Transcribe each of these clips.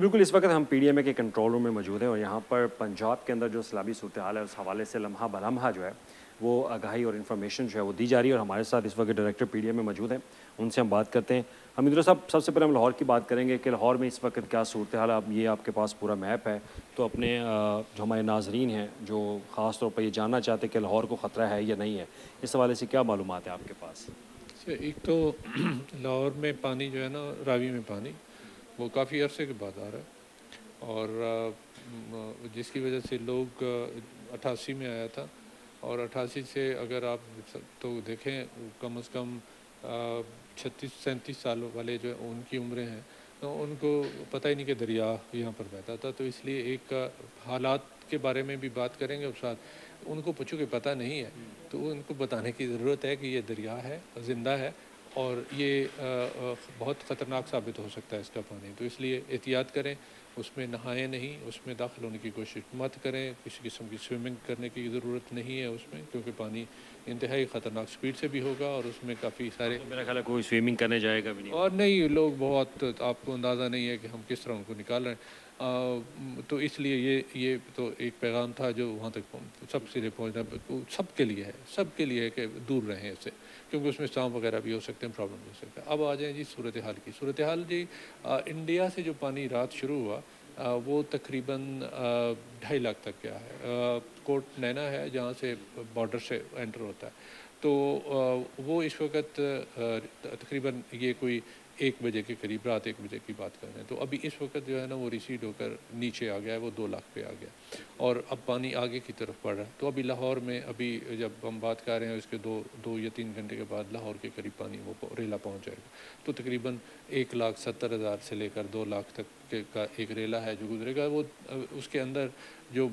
بالکل اس وقت ہم پی ڈی ایم اے کے کنٹرول روم میں موجود ہیں اور یہاں پر پنجاب کے اندر جو سیلابی صورتحال ہے اس حوالے سے لمحہ بلمحہ جو ہے وہ آگاہی اور انفارمیشن جو ہے وہ دی جا رہی ہے، اور ہمارے ساتھ اس وقت ڈائریکٹر پی ڈی ایم میں موجود ہیں، ان سے ہم بات کرتے ہیں۔ حمیداللہ صاحب، سب سے پہلے ہم لاہور کی بات کریں گے کہ لاہور میں اس وقت کیا صورتحال ہے۔ اب یہ آپ کے پاس پورا میپ ہے، تو اپنے جو ہمارے ناظرین ہیں جو خاص طور پر یہ جاننا چاہتے ہیں کہ لاہور کو خطرہ ہے یا نہیں ہے، اس حوالے سے کیا معلومات ہیں آپ کے پاس؟ ایک تو لاہور میں پانی جو ہے نا، راوی میں پانی وہ کافی عرصے کے بعد آ رہا ہے، اور جس کی وجہ سے لوگ 88 میں آیا تھا، اور 88 سے اگر آپ تو دیکھیں کم از کم 36-37 سال والے جو ان کی عمریں ہیں، تو ان کو پتہ ہی نہیں کہ دریا یہاں پر بہتا تھا۔ تو اس لیے ایک حالات کے بارے میں بھی بات کریں گے، اور ساتھ ان کو پوچھو کہ پتہ نہیں ہے تو ان کو بتانے کی ضرورت ہے کہ یہ دریا ہے، زندہ ہے، اور یہ بہت خطرناک ثابت ہو سکتا ہے اس کا پانی۔ تو اس لیے احتیاط کریں، اس میں نہائیں نہیں، اس میں داخل ہونے کی کوشش مت کریں، کسی قسم کی سوئمنگ کرنے کی ضرورت نہیں ہے اس میں، کیونکہ پانی انتہائی خطرناک سپیڈ سے بھی ہوگا، اور اس میں کافی سارے میرا خیال ہے کوئی سوئمنگ کرنے جائے گا بھی نہیں۔ اور نہیں، لوگ بہت، آپ کو اندازہ نہیں ہے کہ ہم کس طرح ان کو نکال رہے ہیں۔ تو اس لیے یہ تو ایک پیغام تھا جو وہاں تک سب سرے پہنچنا سب کے لیے ہے، سب کے لیے ہے کہ دور رہیں اس سے، کیونکہ اس میں سانپ وغیرہ بھی ہو سکتے ہیں، پرابلم ہو سکتا ہے۔ اب آ جائیں جی صورتحال کی۔ صورتحال جی، انڈیا سے جو پانی رات شروع ہوا وہ تقریباً 2.5 لاکھ تک گیا ہے۔ کوٹ نینا ہے جہاں سے بارڈر سے انٹر ہوتا ہے، تو وہ اس وقت تقریباً یہ کوئی 1 بجے کے قریب، رات 1 بجے کی بات کر رہے ہیں، تو ابھی اس وقت جو ہے نا وہ ریسیڈ ہو کر نیچے آ گیا ہے، وہ 2 لاکھ پہ آ گیا، اور اب پانی آگے کی طرف بڑھ رہا ہے۔ تو ابھی لاہور میں ابھی جب ہم بات کر رہے ہیں اس کے 2 یا 3 گھنٹے کے بعد لاہور کے قریب پانی وہ ریلا پہنچ جائے گا، تو تقریباً 1,70,000 سے لے کر 2 لاکھ تک کا ایک ریلا ہے جو گزرے گا، وہ اس کے اندر جو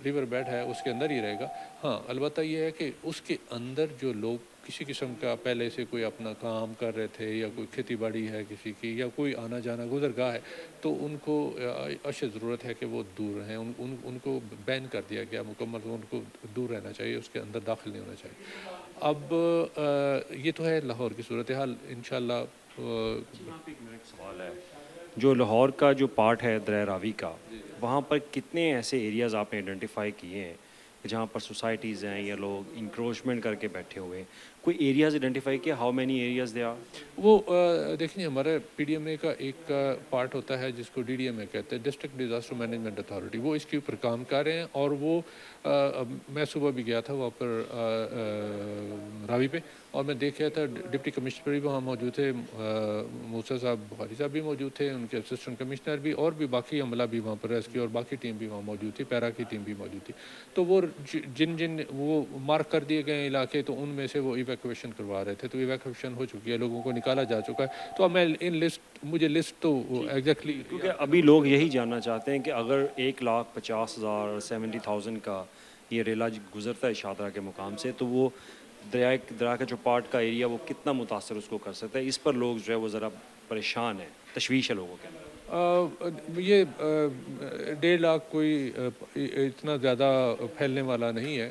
ریور بیڈ ہے اس کے اندر ہی رہے گا۔ ہاں، البتہ یہ ہے کہ اس کے اندر جو لوگ کسی قسم کا پہلے سے کوئی اپنا کام کر رہے تھے، یا کوئی کھیتی باڑی ہے کسی کی، یا کوئی آنا جانا گزرگاہ ہے، تو ان کو اشد ضرورت ہے کہ وہ دور رہیں، ان کو بین کر دیا گیا مکمل، ان کو دور رہنا چاہیے، اس کے اندر داخل نہیں ہونا چاہیے۔ اب یہ تو ہے لاہور کی صورتحال، انشاءاللہ۔ ایک سوال ہے، جو لاہور کا جو پارٹ ہے دریا راوی کا، وہاں پر کتنے ایسے ایریاز آپ نے آئیڈینٹیفائی کیے ہیں جہاں پر سوسائٹیز ہیں یا لوگ انکروچمنٹ کر کے بیٹھے ہوئے ہیں؟ کوئی ایریاز آئیڈینٹیفائی کیا؟ How many areas they are? وہ دیکھیں، ہمارے پی ڈی ایم اے کا ایک پارٹ ہوتا ہے جس کو ڈی ڈی ایم اے کہتے ہیں، ڈسٹرکٹ ڈیزاسٹر مینجمنٹ اتھارٹی، وہ اس کے اوپر کام کر رہے ہیں، اور وہ میں صبح بھی گیا تھا وہاں پر راوی پہ، اور میں دیکھ رہا تھا ڈپٹی کمشنر بھی وہاں موجود تھے، موسیٰ صاحب بخاری صاحب بھی موجود تھے، ان کے اسسٹنٹ کمشنر بھی، اور بھی باقی عملہ بھی وہاں پر ریسکیو اور باقی ٹیم بھی وہاں موجود تھی، پیرا کی ٹیم بھی موجود تھی۔ تو وہ جن وہ مارک کر دیے گئے علاقے، تو ان میں سے وہ ایویکویشن کروا رہے تھے، تو ایویکویشن ہو چکی ہے، لوگوں کو نکالا جا چکا ہے۔ تو اب میں مجھے لسٹ تو ایگزیکٹلی، کیونکہ ابھی لوگ یہی جاننا چاہتے ہیں کہ اگر 1,50,000 70,000 کا یہ ریلا گزرتا ہے شاہدرہ کے مقام سے، تو وہ دریا کا جو پارٹ کا ایریا وہ کتنا متاثر اس کو کر سکتا ہے؟ اس پر لوگ جو ہے وہ ذرا پریشان ہیں، تشویش ہے لوگوں کے اندر۔ یہ 1.5 لاکھ کوئی اتنا زیادہ پھیلنے والا نہیں ہے۔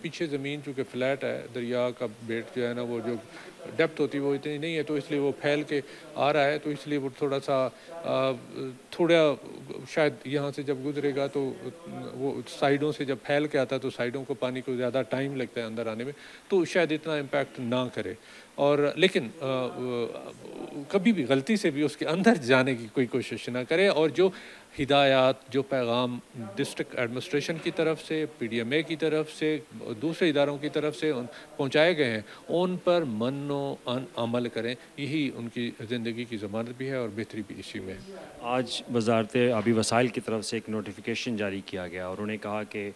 پیچھے زمین چونکہ فلیٹ ہے، دریا کا بیٹ جو ہے نا، وہ جو ڈیپتھ ہوتی ہے وہ اتنی نہیں ہے، تو اس لیے وہ پھیل کے آ رہا ہے، تو اس لیے وہ تھوڑا شاید یہاں سے جب گزرے گا تو وہ سائیڈوں سے جب پھیل کے آتا ہے، تو سائیڈوں کو پانی کو زیادہ ٹائم لگتا ہے اندر آنے میں، تو شاید اتنا امپیکٹ نہ کرے۔ اور لیکن کبھی بھی غلطی سے بھی اس کے اندر جانے کی کوئی کوشش نہ کرے، اور جو ہدایات، جو پیغام ڈسٹرکٹ ایڈمنسٹریشن کی طرف سے، پی ڈی ایم اے کی طرف سے، دوسرے اداروں کی طرف سے پہنچائے گئے ہیں، ان پر من و عمل کریں، یہی ان کی زندگی کی ضمانت بھی ہے، اور بہتری بھی اسی میں ہے۔ آج وزارت آبی وسائل کی طرف سے ایک نوٹیفیکیشن جاری کیا گیا، اور انہوں نے کہا کہ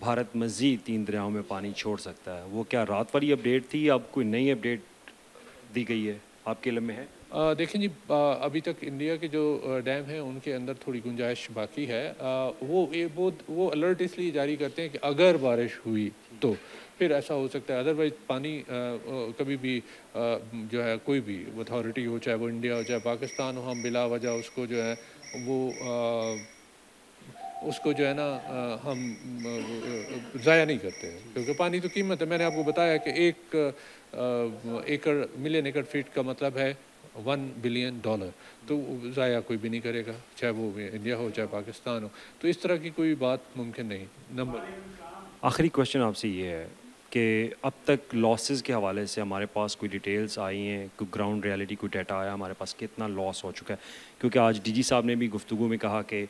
بھارت مزید 3 دریاؤں میں پانی چھوڑ سکتا ہے۔ وہ کیا رات والی اپڈیٹ تھی یا اب کوئی نئی اپڈیٹ دی گئی ہے؟ آپ کے علم میں ہے؟ دیکھیں جی، ابھی تک انڈیا کے جو ڈیم ہیں ان کے اندر تھوڑی گنجائش باقی ہے۔ وہ الرٹ اس لیے جاری کرتے ہیں کہ اگر بارش ہوئی تو پھر ایسا ہو سکتا ہے، ادروائز پانی کبھی بھی جو ہے کوئی بھی اتھارٹی ہو، چاہے وہ انڈیا ہو چاہے پاکستان ہو، ہم بلا وجہ اس کو جو ہے ہم ضائع نہیں کرتے ہیں، کیونکہ پانی تو قیمت ہے۔ میں نے آپ کو بتایا کہ 1 ایکڑ ملین ایکڑ فیٹ کا مطلب ہے $1 بلین. تو ضائع کوئی بھی نہیں کرے گا, چاہے وہ انڈیا ہو چاہے پاکستان ہو. تو اس طرح کی کوئی بات ممکن نہیں. نمبر آخری کوشچن آپ سے یہ ہے کہ اب تک لاسز کے حوالے سے ہمارے پاس کوئی ڈیٹیلز آئی ہیں, کوئی گراؤنڈ ریالٹی, کوئی ڈیٹا آیا ہمارے پاس کتنا لاس ہو چکا ہے؟ کیونکہ آج ڈی جی صاحب نے بھی گفتگو میں کہا کہ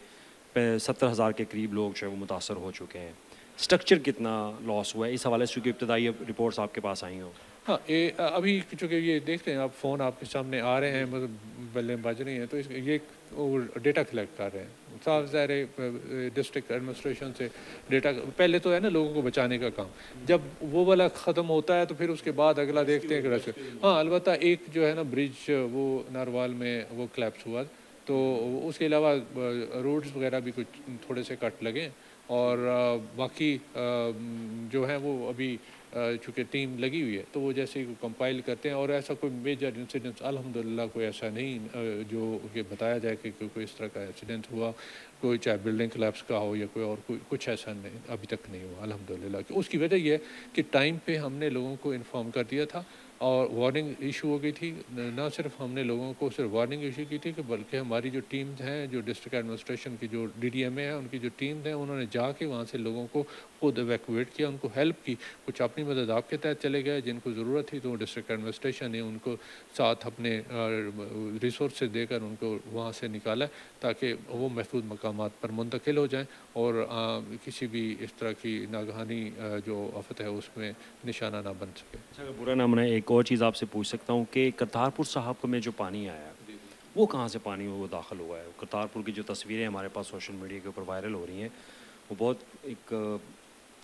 70,000 کے قریب لوگ جو ہے وہ متاثر ہو چکے ہیں. اسٹرکچر کتنا لاس ہوا ہے اس حوالے سے, کیونکہ ابتدائی رپورٹس آپ کے پاس آئی ہوں؟ ہاں, ابھی چونکہ یہ دیکھتے ہیں آپ, فون آپ کے سامنے آ رہے ہیں, مطلب بلیں بج رہی ہیں, تو یہ ڈیٹا کلیکٹ کر رہے ہیں. صاف ظاہر ہے ڈسٹرکٹ ایڈمنسٹریشن سے ڈیٹا پہلے تو ہے نا لوگوں کو بچانے کا کام, جب وہ والا ختم ہوتا ہے تو پھر اس کے بعد اگلا دیکھتے ہیں کہ ہاں البتہ ایک جو ہے نا برج وہ ناروال میں وہ کلیپس ہوا, تو اس کے علاوہ روڈز وغیرہ بھی کچھ تھوڑے سے کٹ لگے, اور باقی جو ہیں وہ ابھی چونکہ ٹیم لگی ہوئی ہے تو وہ جیسے کمپائل کرتے ہیں, اور ایسا کوئی میجر انسیڈنٹ الحمدللہ کوئی ایسا نہیں جو کہ بتایا جائے کہ کوئی اس طرح کا ایکسیڈنٹ ہوا, کوئی چاہے بلڈنگ کلیپس کا ہو یا کوئی اور کوئی کچھ ایسا نہیں ابھی تک نہیں ہوا الحمدللہ. اس کی وجہ یہ ہے کہ ٹائم پہ ہم نے لوگوں کو انفارم کر دیا تھا, اور وارننگ ایشو ہو گئی تھی. نہ صرف ہم نے لوگوں کو صرف وارننگ ایشو کی تھی کہ بلکہ ہماری جو ٹیمز ہیں, جو ڈسٹرکٹ ایڈمنسٹریشن کی جو ڈی ڈی ایم اے ہیں, ان کی جو ٹیمز ہیں, انہوں نے جا کے وہاں سے لوگوں کو خود ایویکویٹ کیا, ان کو ہیلپ کی. کچھ اپنی مدد آپ کے تحت چلے گئے, جن کو ضرورت تھی تو ڈسٹرکٹ ایڈمنسٹریشن نے ان کو ساتھ اپنے ریسورسز دے کر ان کو وہاں سے نکالا تاکہ وہ محفوظ مقامات پر منتقل ہو جائیں اور کسی بھی اس طرح کی ناگہانی جو آفت ہے اس میں نشانہ نہ بن سکے. اگر برا نہ منائے, ایک اور چیز آپ سے پوچھ سکتا ہوں کہ کرتارپور صاحب میں جو پانی آیا ہے وہ کہاں سے پانی وہ داخل ہوا ہے؟ کرتارپور کی جو تصویریں ہمارے پاس سوشل میڈیا کے اوپر وائرل ہو رہی ہیں وہ بہت ایک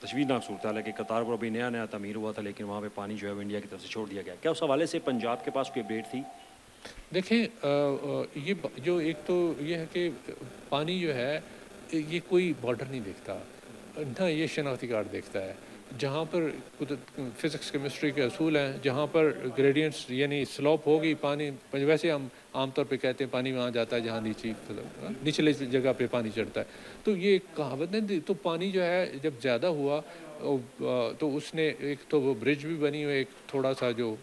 تشویشناک صورتحال ہے کہ کرتارپور ابھی نیا نیا تعمیر ہوا تھا, لیکن وہاں پہ پانی جو ہے وہ انڈیا کی طرف سے چھوڑ دیا گیا. کیا اس حوالے سے پنجاب کے پاس کوئی اپڈیٹ تھی؟ دیکھیں یہ جو ایک تو یہ ہے کہ پانی جو ہے یہ کوئی بارڈر نہیں دیکھتا, نہ یہ شناختی کارڈ دیکھتا ہے. جہاں پر فزکس کیمسٹری کے اصول ہیں, جہاں پر گریڈینٹس یعنی سلوپ ہوگی پانی, ویسے ہم عام طور پہ کہتے ہیں پانی وہاں جاتا ہے جہاں نچلے جگہ پہ پانی چڑھتا ہے, تو یہ ایک کہاوت ہے. تو پانی جو ہے جب زیادہ ہوا تو اس نے ایک تو وہ برج بھی بنی ہوئی, ایک تھوڑا سا جو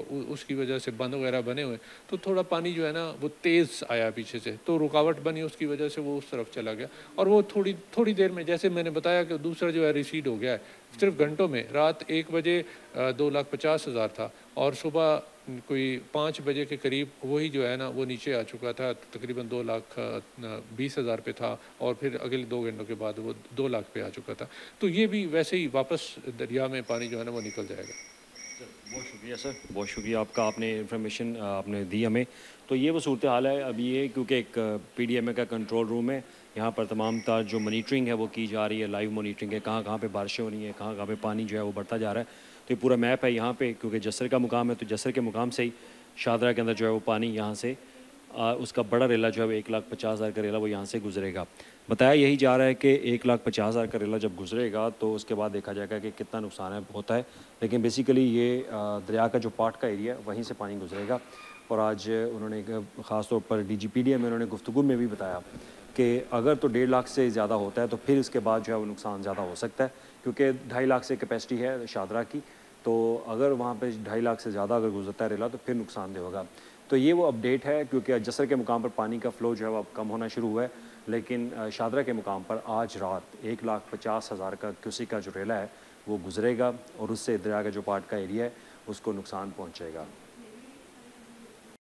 اس کی وجہ سے بند وغیرہ بنے ہوئے, تو تھوڑا پانی جو ہے نا وہ تیز آیا پیچھے سے, تو رکاوٹ بنی, اس کی وجہ سے وہ اس طرف چلا گیا. اور وہ تھوڑی دیر میں, جیسے میں نے بتایا کہ دوسرا جو ہے ریسیڈ ہو گیا ہے صرف گھنٹوں میں. رات 1 بجے 2,50,000 تھا, اور صبح کوئی 5 بجے کے قریب وہی جو ہے نا وہ نیچے آ چکا تھا, تقریباً 2,20,000 پہ تھا, اور پھر اگلے 2 گھنٹوں کے بعد وہ 2 لاکھ پہ آ چکا تھا. تو یہ بھی ویسے ہی واپس دریا میں پانی جو ہے نا وہ نکل جائے گا. بہت شکریہ سر, بہت شکریہ آپ کا, آپ نے انفارمیشن آپ نے دی ہمیں. تو یہ وہ صورتحال ہے ابھی یہ, کیونکہ ایک پی ڈی ایم اے کا کنٹرول روم ہے, یہاں پر تمام تر جو مانیٹرنگ ہے وہ کی جا رہی ہے, لائیو مانیٹرنگ ہے, کہاں کہاں پہ بارشیں ہو رہی ہیں, کہاں کہاں پہ پانی جو ہے وہ بڑھتا جا رہا ہے. تو یہ پورا میپ ہے یہاں پہ, کیونکہ جسر کا مقام ہے تو جسر کے مقام سے ہی شاہدرہ کے اندر جو ہے وہ پانی یہاں سے اس کا بڑا ریلا جو ہے وہ 1,50,000 کا ریلا وہ یہاں سے گزرے گا. بتایا یہی جا رہا ہے کہ 1,50,000 کا ریلا جب گزرے گا تو اس کے بعد دیکھا جائے گا کہ کتنا نقصان ہوتا ہے. لیکن بیسیکلی یہ دریا کا جو پاٹ کا ایریا ہے وہیں سے پانی گزرے گا. اور آج انہوں نے خاص طور پر D G P D M انہوں نے گفتگو میں بھی بتایا کہ اگر تو 1.5 لاکھ سے زیادہ ہوتا ہے تو پھر اس کے بعد جو ہے وہ نقصان زیادہ ہو سکتا ہے, کیونکہ 2.5 لاکھ سے کیپیسٹی ہے شاہدرہ کی, تو اگر وہاں پہ 2.5 لاکھ سے زیادہ اگر گزرتا ہے ریلا تو پھر نقصان دہ ہوگا. تو یہ وہ اپڈیٹ ہے, کیونکہ جسر کے مقام پر پانی کا فلو جو ہے وہ اب کم ہونا شروع ہوا ہے, لیکن شاہدرہ کے مقام پر آج رات 1,50,000 کا کیوسیک کا جو ریلا ہے وہ گزرے گا, اور اس سے دریا کا جو پاٹ کا ایریا ہے اس کو نقصان پہنچے گا.